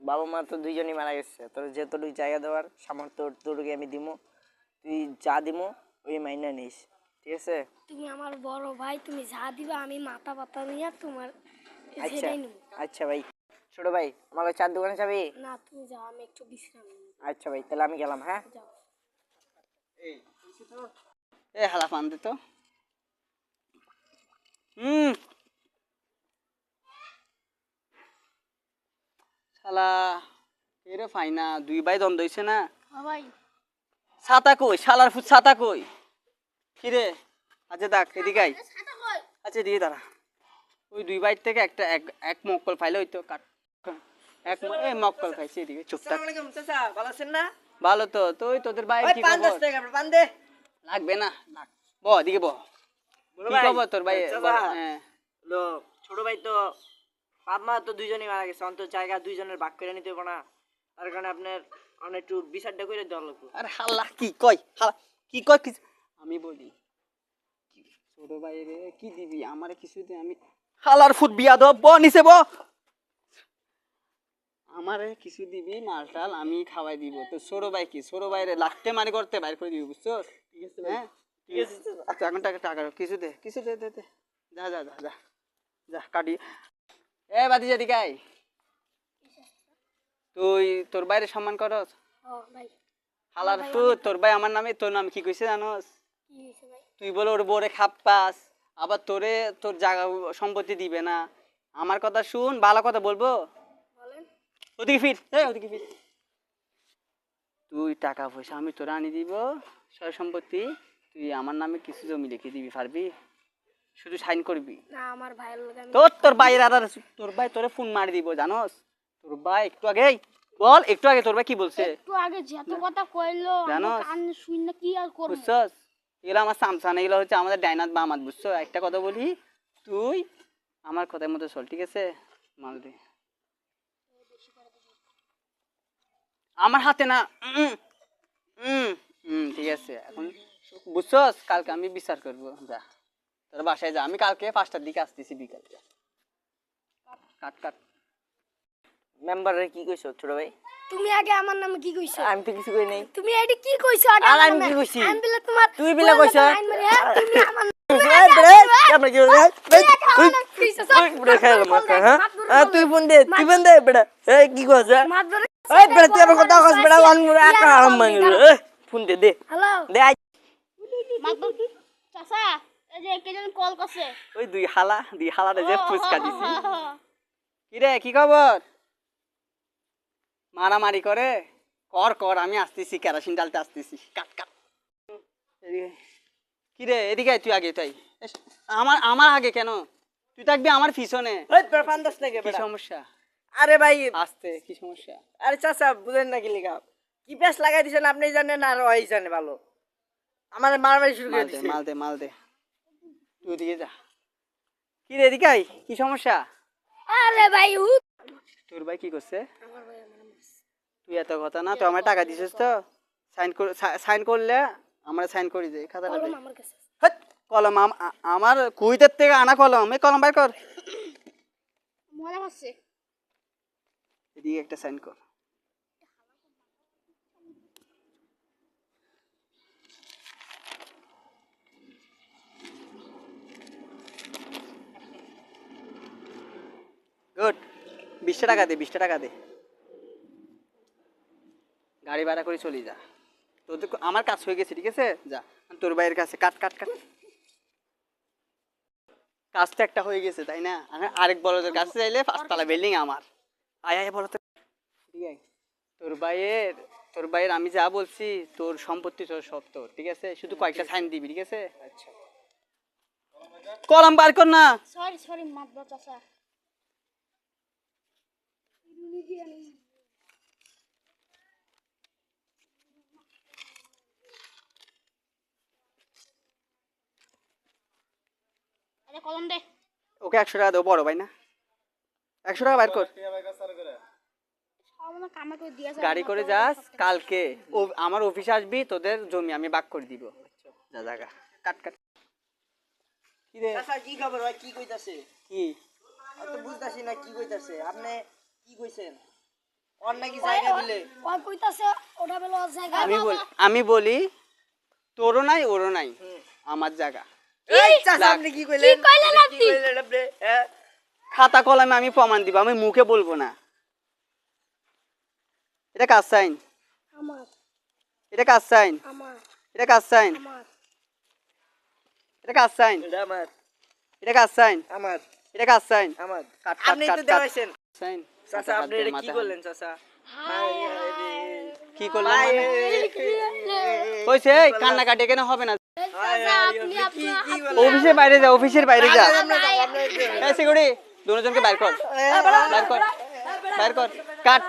বাবা মা তো দুইজনই মারা গেছে, তোর যেতটুকু জায়গা দেওয়ার সামর্থ্য তোরকে আমি দিমু, তুই যা দিমু ওই মাইনা নিস, ঠিক আছে? তুমি আমার বড় ভাই, তুমি যা দিবা আমি মাথা পাতা নিয়ে তোমার আচ্ছা সেটাই নেব। আচ্ছা ভাই। ছোট ভাই আমার ওই চার দোকানে যাবি? না তুমি যাও, আমি একটু বিশ্রাম নিই। আচ্ছা ভাই, তাহলে আমি গেলাম। হ্যাঁ যাও। এ হালা ফান দে তো। শালা এরে ফাইনা দুই ভাই দ্বন্দ্ব হইছে না। ভাই ছাতা কই? শালার ফুট ছাতা কই? কি রে? আচ্ছা দেখ এদিকে আই। আচ্ছা দিয়ে দাঁড়া। ওই দুই বাইর থেকে একটা এক মক্কল ফাইলে হইতো কাট। এই মক্কল খাইছি এদিকে চুপচাপ। আসসালামু আলাইকুম চাচা, ভালো আছেন না? ভালো তো তুই তোদের বাইরে ওই কি পান 10 খবর? টাকা পান দে। লাগবে না লাগ ব এদিকে ব। কি খবর তোর ভাই? হ্যাঁ লো ছোট ভাই তো বাপ মা তো দুইজনই মারা গেছে, অন্তত জায়গা দুইজনের ভাগ করে নিতে পারবো না, তার কারণে আপনার অনেক একটু বিচারটা করে দেওয়া লাগবে। আরে হাল্লা কি কয়? হাল্লা কি কয়? কি আমি বলি ছোট ভাই রে কি দিবি আমারে কিছু দে। আমি হালার ফুট বিয়া দব ব নিচে ব। আমারে কিছু দিবি মালটাল আমি খাওয়াই দিব। তো ছোট ভাই কি ছোট ভাইরে লাগতে মারি করতে বাইর করে দিবি, বুঝছো? ঠিক আছে হ্যাঁ ঠিক আছে আচ্ছা এখন টাকা টাকা কিছু দে কিছু দে দে দে। যা যা যা যা যা কাটি। এ বাদি যদি গাই তুই তোর বাইরে সম্মান করস? ও ভাই হালার ফুট তোর ভাই আমার নামে তোর নাম কি কইছে জানোস? কি হইছে ভাই? তুই বলে ওর বরে খাপ পাস, আবার তোরে তোর জায়গা সম্পত্তি দিবে না। আমার কথা শুন, ভালো কথা বলবো। বলেন। ওদিকে ফির, এই ওদিকে ফির। তুই টাকা পয়সা আমি তোরা আনি দিব, সয় সম্পত্তি। তুই আমার নামে কিছু জমি লিখে দিবি, পারবি? শুধু সাইন করবি। না আমার ভাইয়ের লগে আমি তোর ভাইয়ের আর তোর ভাই তোরে ফোন মারি দিব জানোস? তোর ভাই একটু আগে বল, একটু আগে তোর ভাই কি বলছে একটু আগে যত কথা কইলো আমি জানোস? কান শুন না কি আর করব। বুঝছস? এগুলো আমার সামসান, এগুলো হচ্ছে আমাদের ডাইনাত বা আমাদ, বুঝছো? একটা কথা বলি, তুই আমার কথার মতো চল, ঠিক আছে? মাল দে আমার হাতে না। ঠিক আছে এখন বুঝছস? কালকে আমি বিচার করবো, যা তোর বাসায় যা। আমি কালকে 5টার দিকে আসতেছি বিকাল। কাট কাট। মেম্বারে কি কইছো ছোট ভাই? তুমি আগে আমার নামে কি কইছো? আমি তো কিছু কই নাই। তুমি এডি কি কইছো? আগে আর আমার আমি নামে। কি কইছি? আমি বলে তোমার তুই বিলা কইছ? আইন মারি, হ্যাঁ? তুমি আমার আমরা কি তুই ফোন দে, তুই ফোন দে বেটা। এই কি কইছ? এই বেটা তুই আমার কথা কইছ বেটা, অনমুরে একা হারাম মাঙ্গি। ফোন দে দে হ্যালো দে। মাতবর চাচা, এই যে কেজন কল করছে। ওই দুই হালারে যে ফুসকা দিছি। কি রে কি খবর? মারামারি করে? কর কর, আমি আসতেছি, কেরোসিন ডালতে আসতেছি। কাট কাট। কি রে এদিকে আয়, তুই আগে তাই। আমার আমার আগে কেন? তুই থাকবি আমার পিছনে। ওই বেটা পান 10 টাকা কি বেটা। সমস্যা? আরে ভাই, আসতে কি সমস্যা? আরে চাচা বুঝেন না কি লিখা? কি পেস লাগাই দিছেন আপনি জানেন আর ওই জানে ভালো। আমার মারামারি শুরু করে মাল দে দিছে। মাল দে মাল দে। তুই দিয়ে যা। কি রে এদিকে আয়, কি সমস্যা? আরে ভাই তোর ভাই কি করছে? আমার ভাই আমার মারছে। তুই এত কথা না, তো আমার টাকা দিছিস তো? সাইন করলে আমরা সাইন করি দে খাতাটা দে। কলম আমার কাছে। হেৎ, কলম আমার কুইতের থেকে আনা কলম, এই কলম বাইর কর। মনে হচ্ছে এদিকে একটা সাইন কর। গুড। 20 টাকা দে, 20 টাকা দে। গাড়ি ভাড়া করে চলে যা। তোদের আমার কাজ হয়ে গেছে, ঠিক আছে? যা তোর ভাইয়ের কাছে কাট কাট কাট। কাজটা একটা হয়ে গেছে তাই না? আরেক বড়দের কাছে চাইলে 5তলা বিল্ডিং আমার। আয় আয় বলো তো। ঠিক আছে তোর ভাইয়ের আমি যা বলছি, তোর সম্পত্তি তোর সব তোর, ঠিক আছে? শুধু কয়েকটা সাইন দিবি, ঠিক আছে? আচ্ছা কলম বার কর না। সরি মাতবর চাচা। আরে কলম দে। ওকে 100 টাকা দেবো, বড় ভাই না? 100 টাকা বার কর। সামনে কামে করে দিয়েছে। গাড়ি করে যাস, কালকে আমার অফিসে আসবি, তোদের জমি আমি ভাগ করে দিব। যা জায়গা কাট কাট। কি রে চাচা কি খবর ভাই? কি কইতাছে? কি? আমি তো বুঝতাছি না কি কইতাছে। আপনি কি কইছেন? ওর নাকি জায়গা দিলে ওই কইতাছে ওটা বেলো জায়গা আমি বলি তোরও নাই ওরও নাই আমার জায়গা এই চাচা আপনি কি কইলেন কি কইলেন আপনি? কি কইলেন আপনি হ্যাঁ খাতা কলমে আমি প্রমাণ দিব আমি মুখে বলবো না এটা কার সাইন আমার এটা কার সাইন আমার এটা কার সাইন আমার এটা কার সাইন এটা আমার এটা কার সাইন আমার এটা কার সাইন আমার কাট আপনি তো দেখাইছেন সাইন চাচা আপনি এটা কি করলেন চাচা কি করলাম মানে? কইছে এই কান্নাকাটি কেন হবে না অফিসের বাইরে যা অফিসের বাইরে যা এই সিকিউরিটি দুজনকে বাইর কর বাইর কর বাইর কর কাট